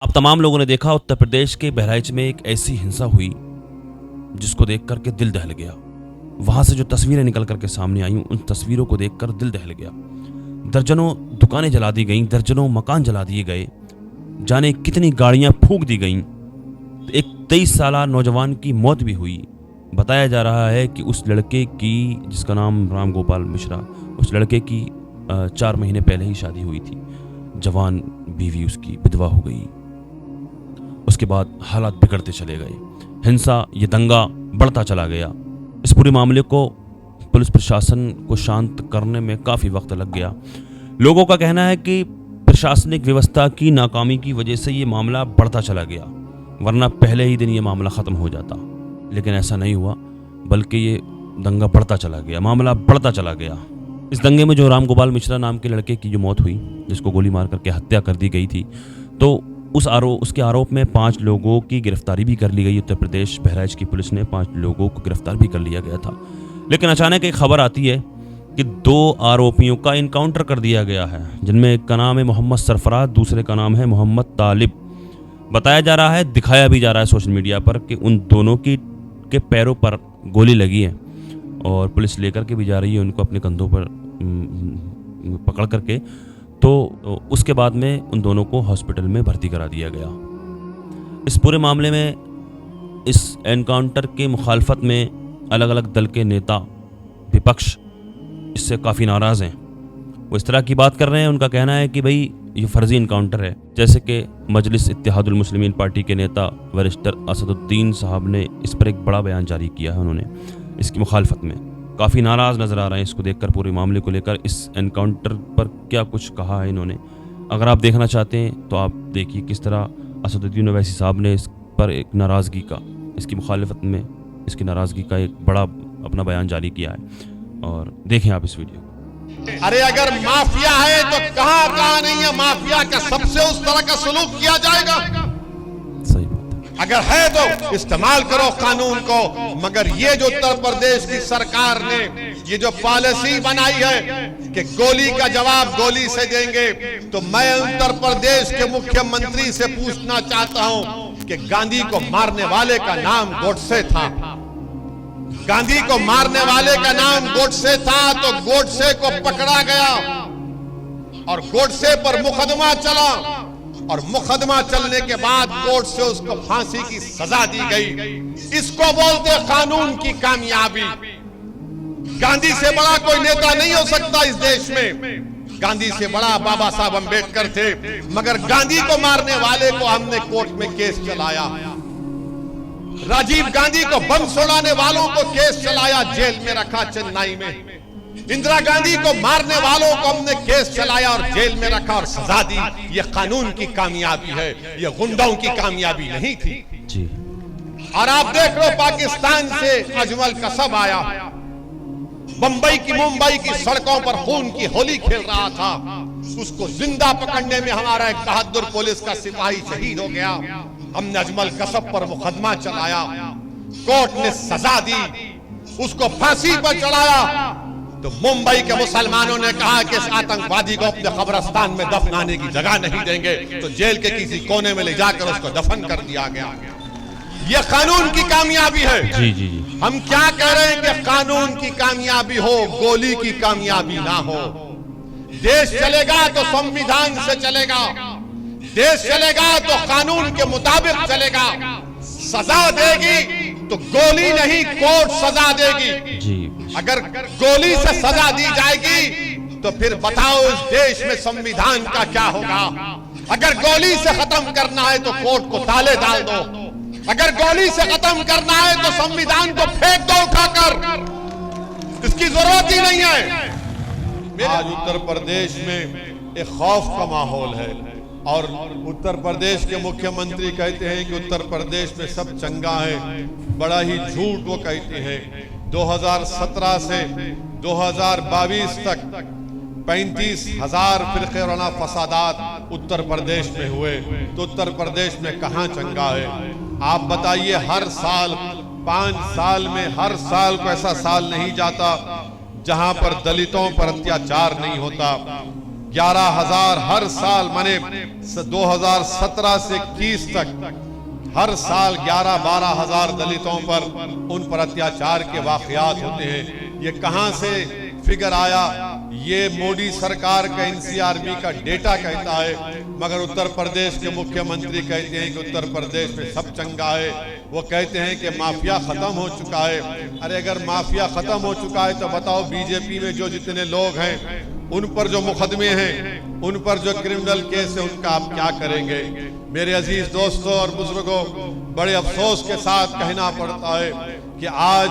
अब तमाम लोगों ने देखा उत्तर प्रदेश के बहराइच में एक ऐसी हिंसा हुई जिसको देख करके दिल दहल गया। वहां से जो तस्वीरें निकल करके सामने आई उन तस्वीरों को देखकर दिल दहल गया। दर्जनों दुकानें जला दी गईं, दर्जनों मकान जला दिए गए, जाने कितनी गाड़ियां फूंक दी गईं। एक 23 साला नौजवान की मौत भी हुई। बताया जा रहा है कि उस लड़के की, जिसका नाम राम गोपाल मिश्रा, उस लड़के की 4 महीने पहले ही शादी हुई थी। जवान बीवी उसकी विधवा हो गई। उसके बाद हालात बिगड़ते चले गए। हिंसा, ये दंगा बढ़ता चला गया। इस पूरे मामले को पुलिस प्रशासन को शांत करने में काफ़ी वक्त लग गया। लोगों का कहना है कि प्रशासनिक व्यवस्था की नाकामी की वजह से ये मामला बढ़ता चला गया, वरना पहले ही दिन ये मामला ख़त्म हो जाता। लेकिन ऐसा नहीं हुआ, बल्कि ये दंगा बढ़ता चला गया, मामला बढ़ता चला गया। इस दंगे में जो राम गोपाल मिश्रा नाम के लड़के की जो मौत हुई, जिसको गोली मार करके हत्या कर दी गई थी, तो उसके आरोप में 5 लोगों की गिरफ्तारी भी कर ली गई। उत्तर प्रदेश बहराइच की पुलिस ने 5 लोगों को गिरफ्तार भी कर लिया गया था। लेकिन अचानक एक खबर आती है कि 2 आरोपियों का इनकाउंटर कर दिया गया है, जिनमें एक का नाम है मोहम्मद सरफराज, दूसरे का नाम है मोहम्मद तालिब। बताया जा रहा है, दिखाया भी जा रहा है सोशल मीडिया पर कि उन दोनों के पैरों पर गोली लगी है और पुलिस लेकर के भी जा रही है उनको अपने कंधों पर पकड़ करके। तो उसके बाद में उन दोनों को हॉस्पिटल में भर्ती करा दिया गया। इस पूरे मामले में, इस एनकाउंटर के मुखालफत में अलग अलग दल के नेता, विपक्ष इससे काफ़ी नाराज़ हैं। वो इस तरह की बात कर रहे हैं, उनका कहना है कि भाई ये फर्जी इनकाउंटर है। जैसे कि मजलिस इत्तेहादुल मुस्लिमीन पार्टी के नेता बैरिस्टर असदुद्दीन साहब ने इस पर एक बड़ा बयान जारी किया है। उन्होंने इसकी मुखालफत में काफ़ी नाराज़ नज़र आ रहे हैं। इसको देखकर, पूरे मामले को लेकर, इस एनकाउंटर पर क्या कुछ कहा है इन्होंने। अगर आप देखना चाहते हैं तो आप देखिए किस तरह असदुद्दीन ओवैसी साहब ने इस पर एक नाराज़गी का, इसकी मुखालफत में इसकी नाराज़गी का एक बड़ा अपना बयान जारी किया है। और देखें आप इस वीडियो। अरे अगर माफिया है तो कहां नहीं है माफिया का, सबसे उस तरह का सलूक किया जाएगा। सही बात है। अगर है तो इस्तेमाल करो कानून को। मगर ये जो उत्तर प्रदेश की सरकार ने ये जो पॉलिसी बनाई है कि गोली का जवाब गोली से देंगे, तो मैं उत्तर प्रदेश के मुख्यमंत्री से पूछना चाहता हूं कि गांधी को मारने वाले का नाम गोडसे था। गांधी को मारने वाले का नाम गोडसे था, तो गोडसे को पकड़ा गया और गोडसे पर मुकदमा चला, और मुकदमा चलने के बाद कोर्ट से उसको फांसी की सजा दी गई। इसको बोलते कानून की कामयाबी। गांधी से बड़ा कोई नेता नहीं हो सकता इस देश में। गांधी से बड़ा बाबा साहब अम्बेडकर थे, मगर गांधी को मारने वाले को हमने कोर्ट में केस चलाया। राजीव गांधी को बम छोड़ाने वालों को केस चलाया, जेल में रखा चेन्नई में। इंदिरा गांधी को मारने वालों को हमने केस चलाया और जेल में रखा और सजा दी। ये कानून की कामयाबी है, ये गुंडों की कामयाबी नहीं थी जी। और आप देख लो, पाकिस्तान से अजमल कसब आया, बंबई की, मुंबई की सड़कों पर खून की होली खेल रहा था। उसको जिंदा पकड़ने में हमारा एक बहादुर पुलिस का सिपाही शहीद हो गया। हमने अजमल कसब पर मुकदमा चलाया, कोर्ट ने सजा दी, उसको फांसी पर चढ़ाया। तो मुंबई के मुसलमानों ने कहा कि इस आतंकवादी को अपने कब्रिस्तान में दफनाने की जगह नहीं देंगे, तो जेल के किसी कोने में ले जाकर उसको दफन कर दिया गया। यह कानून की कामयाबी है। जी जी जी। हम क्या कह रहे हैं कि कानून की कामयाबी हो, गोली की कामयाबी ना हो। देश चलेगा तो संविधान से चलेगा, देश चलेगा तो कानून के मुताबिक चलेगा। सजा देगी तो गोली नहीं, कोर्ट सजा देगी जी। अगर गोली से सजा दी जाएगी तो फिर बताओ इस देश में संविधान का क्या होगा। अगर गोली से खत्म करना है तो कोर्ट को ताले डाल दो, अगर गोली से खत्म करना है तो संविधान को फेंक दो उठाकर, इसकी जरूरत ही नहीं है। आज उत्तर प्रदेश में एक खौफ का माहौल है और उत्तर प्रदेश के मुख्यमंत्री कहते हैं कि उत्तर प्रदेश में सब चंगा है। बड़ा ही झूठ वो कहते हैं। 2017 से 2022 तक 35,000 फिरक़े-वाराना फसादात उत्तर प्रदेश में हुए, तो उत्तर प्रदेश में कहां चंगा है। आप बताइए, हर साल 5 साल में हर साल को ऐसा साल नहीं जाता जहां पर दलितों पर अत्याचार नहीं होता। 11,000 हर साल, माने 2017 से 21 तक हर साल 11-12 हजार दलितों पर, उन पर अत्याचार के वाकयात होते हैं। ये कहां से फिगर आया? ये मोदी सरकार का एनसीआरबी का डेटा कहता है, मगर उत्तर प्रदेश के मुख्यमंत्री कहते हैं कि उत्तर प्रदेश में सब चंगा है। वो कहते हैं कि माफिया खत्म हो चुका है। अरे अगर माफिया खत्म हो चुका है तो बताओ, बीजेपी में जो जितने लोग हैं उन पर जो मुकदमे हैं, उन पर जो क्रिमिनल केस है, उनका आप क्या करेंगे? मेरे अजीज दोस्तों और बुजुर्गों, बड़े अफसोस के साथ कहना पड़ता है कि आज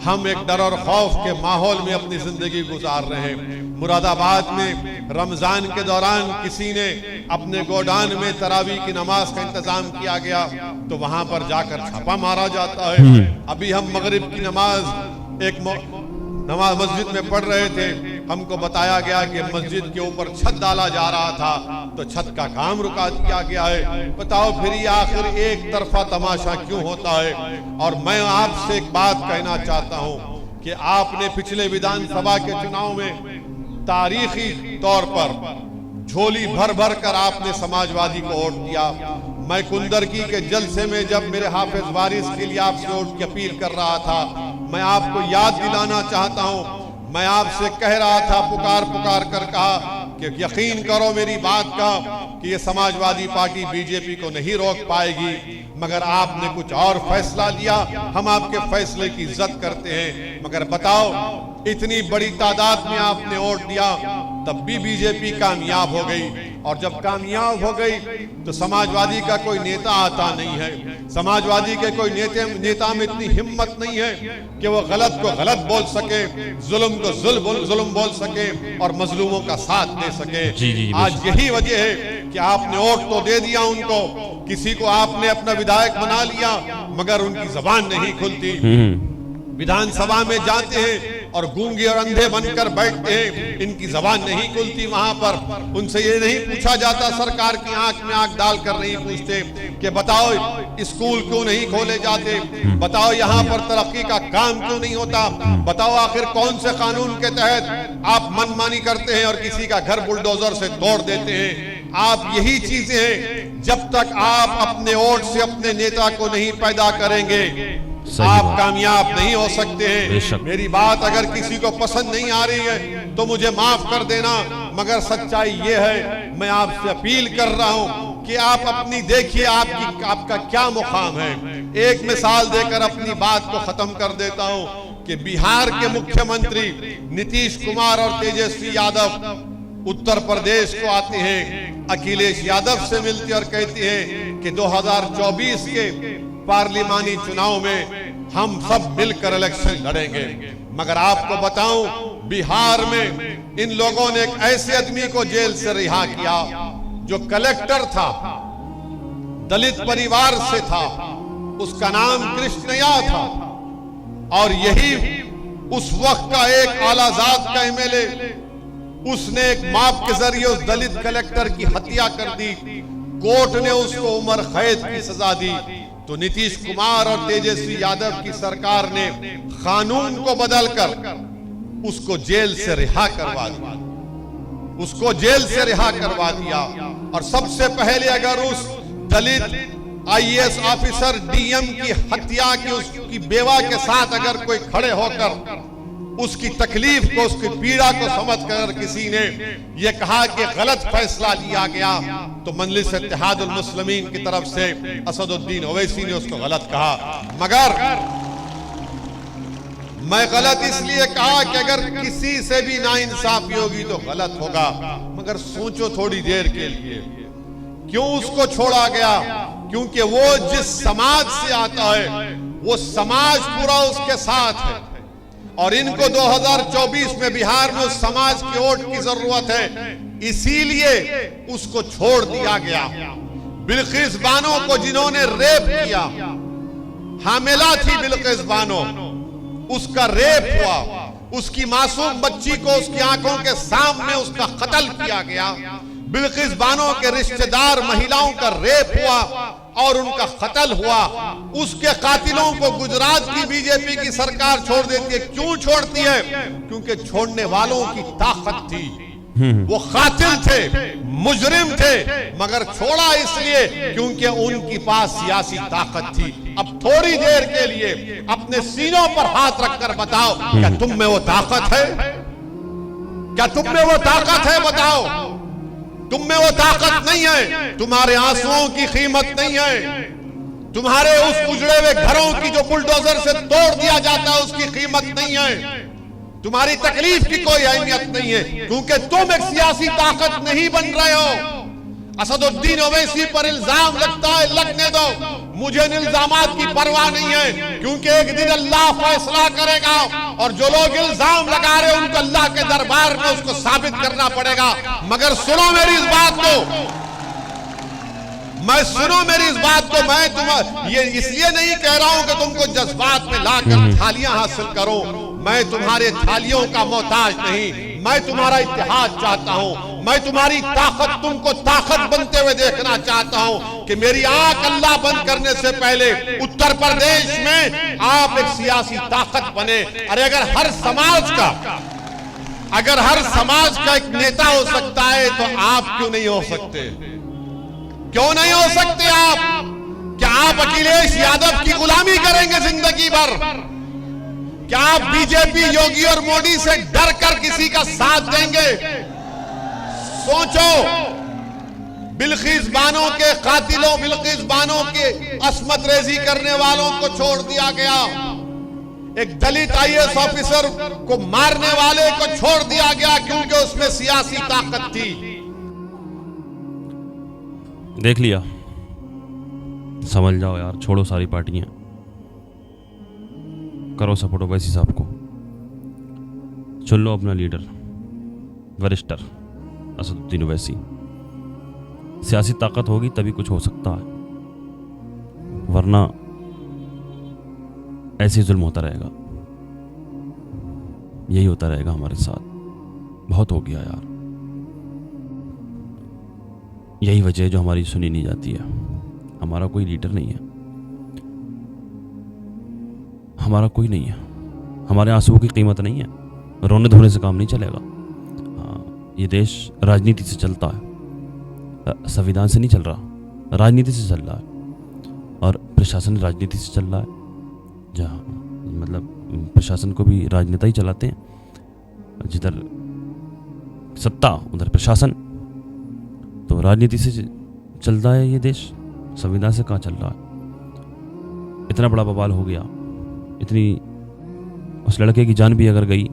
हम एक डर और खौफ के माहौल में अपनी जिंदगी गुजार रहे हैं। मुरादाबाद में रमजान के दौरान किसी ने अपने गोडान में तरावी की नमाज का इंतजाम किया गया तो वहां पर जाकर छापा मारा जाता है। अभी हम मगरिब की नमाज एक नमाज मस्जिद में पढ़ रहे थे, हमको बताया गया कि मस्जिद के ऊपर छत डाला जा रहा था तो छत का काम रुका दिया गया है। बताओ फिर ये आखिर एक तरफा तमाशा क्यों होता है? और मैं आपसे एक बात कहना चाहता हूं कि आपने पिछले विधानसभा के चुनाव में तारीखी तौर पर झोली भर भर कर आपने समाजवादी को वोट दिया। मैं कुंदरकी के जलसे में जब मेरे हाफिज वारिस के लिए आपसे वोट की अपील कर रहा था, मैं आपको याद दिलाना चाहता हूं, मैं आपसे कह रहा था, पुकार पुकार कर कहा कि यकीन करो मेरी बात का कि ये समाजवादी पार्टी बीजेपी को नहीं रोक पाएगी, मगर आपने कुछ और फैसला लिया। हम आपके फैसले की इज्जत करते हैं, मगर बताओ इतनी बड़ी तादाद में आपने वोट दिया तब भी बीजेपी कामयाब हो गई। और जब कामयाब हो गई तो समाजवादी का कोई नेता आता नहीं है, समाजवादी के कोई नेता में इतनी हिम्मत नहीं है कि वो गलत को गलत बोल सके, जुल्म को जुल्म बोल सके और मजलूमों का साथ दे सके। आज यही वजह है कि आपने वोट तो दे दिया उनको, किसी को आपने अपना विधायक बना लिया, मगर उनकी जबान नहीं खुलती। विधानसभा में जाते हैं और गूंगे और अंधे बनकर बैठते हैं, इनकी जबान नहीं खुलती। वहां पर उनसे ये नहीं पूछा जाता, सरकार की आंख में आंख डालकर नहीं पूछते कि बताओ स्कूल क्यों नहीं खोले जाते, बताओ यहाँ पर तरक्की का काम क्यों नहीं होता, बताओ आखिर कौन से कानून के तहत आप मनमानी करते हैं और किसी का घर बुलडोजर से तोड़ देते हैं। आप यही चीजें हैं, जब तक आप अपने वोट से अपने नेता को नहीं पैदा करेंगे आप कामयाब नहीं हो सकते हैं। मेरी बात अगर किसी को पसंद नहीं आ रही है तो मुझे माफ कर देना, मगर सच्चाई ये है, मैं आपसे अपील कर रहा हूं कि आप अपनी देखिए आपका क्या मुकाम है। एक मिसाल देकर अपनी बात को खत्म कर देता हूं कि बिहार के मुख्यमंत्री नीतीश कुमार और तेजस्वी यादव उत्तर प्रदेश को आते हैं, अखिलेश यादव से मिलते और कहते हैं कि 2024 के पार्लिमानी चुनाव में हम सब मिलकर इलेक्शन लड़ेंगे। मगर आपको बताऊं, बिहार में इन लोगों ने एक ऐसे आदमी को जेल से रिहा किया जो कलेक्टर था, दलित परिवार से था, उसका नाम कृष्णया था, और यही उस वक्त का एक आलाजाद का एमएलए, उसने एक माप के जरिए उस दलित कलेक्टर की हत्या कर दी। कोर्ट ने उसको उम्र कैद की सजा दी तो नीतीश कुमार और तेजस्वी यादव की सरकार ने कानून को बदलकर उसको जेल से रिहा करवा दिया, उसको जेल से रिहा करवा दिया। और सबसे पहले अगर उस दलित आईएएस ऑफिसर डीएम की हत्या की उसकी बेवा के साथ अगर कोई खड़े होकर उसकी तकलीफ को, उसकी पीड़ा को समझकर किसी ने यह कहा कि गलत फैसला लिया गया तो मजलिस इत्तेहादुल मुस्लिमीन की तरफ से असदुद्दीन ओवैसी ने उसको गलत कहा। मगर मैं गलत इसलिए कहा कि अगर किसी से भी नाइंसाफी होगी तो गलत होगा, मगर सोचो थोड़ी देर के लिए क्यों उसको छोड़ा गया? क्योंकि वो जिस समाज से आता है वो समाज पूरा उसके साथ है, और इनको 2024 में बिहार में उस समाज की वोट की जरूरत है, इसीलिए उसको छोड़ दिया गया। बिल्किस बानो को जिन्होंने रेप किया, हामिला थी बिल्किस बानो, उसका रेप हुआ, उसकी मासूम बच्ची को उसकी आंखों के सामने उसका कत्ल किया गया। बिल्किस बानो के रिश्तेदार महिलाओं का रेप हुआ और उनका कत्ल हुआ। उसके कातिलों को गुजरात की बीजेपी की सरकार छोड़ देती है। क्यों छोड़ती है? क्योंकि छोड़ने वालों की ताकत थी, वो कातिल थे, मुजरिम थे, मगर छोड़ा इसलिए क्योंकि उनके पास सियासी ताकत थी। अब थोड़ी देर के लिए अपने सीनों पर हाथ रखकर बताओ, क्या तुम में वो ताकत है? क्या तुम में वो ताकत है? बताओ। तुम में वो ताकत नहीं है। तुम्हारे आंसुओं की कीमत नहीं है। तुम्हारे उस उजड़े हुए घरों की जो बुलडोजर से तोड़ दिया जाता है उसकी कीमत नहीं है। तुम्हारी तकलीफ की कोई अहमियत नहीं है, क्योंकि तुम एक सियासी ताकत नहीं बन रहे हो। असदुद्दीन ओवैसी पर इल्जाम लगता है, लगने दो, मुझे इन इल्जामात की परवाह नहीं है, क्योंकि एक दिन अल्लाह फैसला करेगा और जो लोग इल्जाम लगा रहे हैं उनको अल्लाह के दरबार में उसको साबित करना पड़ेगा। मगर सुनो मेरी इस बात को, मेरी इस बात को। मैं तुम ये इसलिए नहीं कह रहा हूं कि तुमको जज्बात में लाकर थालियां हासिल करो। मैं तुम्हारे थालियों का मोहताज नहीं, मैं तुम्हारा इत्तेहाद चाहता हूं। मैं तुम्हारी ताकत, तुमको ताकत बनते हुए देखना चाहता हूं कि मेरी आंख अल्लाह बंद करने से पहले उत्तर प्रदेश में आप एक सियासी ताकत बने। अरे अगर हर समाज का एक नेता हो सकता है तो आप क्यों नहीं हो सकते? क्यों नहीं हो सकते आप? क्या आप अखिलेश यादव की गुलामी करेंगे जिंदगी भर? क्या आप बीजेपी, योगी और मोदी से डर कर किसी का साथ देंगे? सोचो, बिल्किस बानो के कातिलों, बिल्किस बानो के अस्मत रेजी करने वालों को छोड़ दिया गया। एक दलित आईएएस ऑफिसर को मारने वाले को छोड़ दिया गया क्योंकि उसमें सियासी ताकत थी। देख लिया, समझ जाओ यार, छोड़ो सारी पार्टियां, करो सपोर्ट ओवैसी साहब को, चुन लो अपना लीडर, वरिष्ठ असदुद्दीन ओवैसी। सियासी ताकत होगी तभी कुछ हो सकता है, वरना ऐसे ही जुल्म होता रहेगा। यही होता रहेगा हमारे साथ। बहुत हो गया यार, यही वजह है जो हमारी सुनी नहीं जाती है। हमारा कोई लीडर नहीं है, हमारा कोई नहीं है, हमारे आंसुओं की कीमत नहीं है, रोने धोने से काम नहीं चलेगा। हाँ, ये देश राजनीति से चलता है, संविधान से नहीं चल रहा, राजनीति से चल रहा है। और प्रशासन राजनीति से चल रहा है, जहाँ मतलब प्रशासन को भी राजनेता ही चलाते हैं। जिधर सत्ता उधर प्रशासन, तो राजनीति से चल रहा है ये देश, संविधान से कहाँ चल रहा है। इतना बड़ा बवाल हो गया, इतनी उस लड़के की जान भी अगर गई,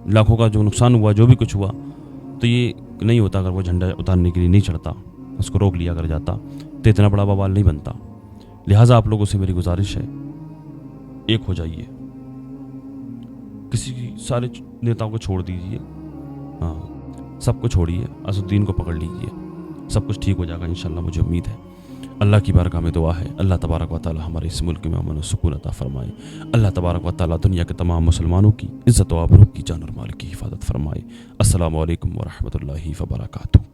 लाखों का जो नुकसान हुआ, जो भी कुछ हुआ, तो ये नहीं होता अगर वो झंडा उतारने के लिए नहीं चढ़ता, उसको रोक लिया कर जाता, तो इतना बड़ा बवाल नहीं बनता। लिहाजा आप लोगों से मेरी गुजारिश है, एक हो जाइए, किसी सारे नेताओं को छोड़ दीजिए, हाँ सबको छोड़िए, असदुद्दीन को पकड़ लीजिए, सब कुछ ठीक हो जाएगा इंशाल्लाह, मुझे उम्मीद है। अल्लाह की बारगाह में दुआ है, अल्लाह तबारक व तआला हमारे इस मुल्क में अमन और सुकून अता फरमाए। अल्लाह तबारक व तआला दुनिया के तमाम मुसलमानों की इज़्ज़त व आबरू की, जान और माल की हिफाजत फरमाए। अस्सलामु अलैकुम व रहमतुल्लाहि व बरकातुहू।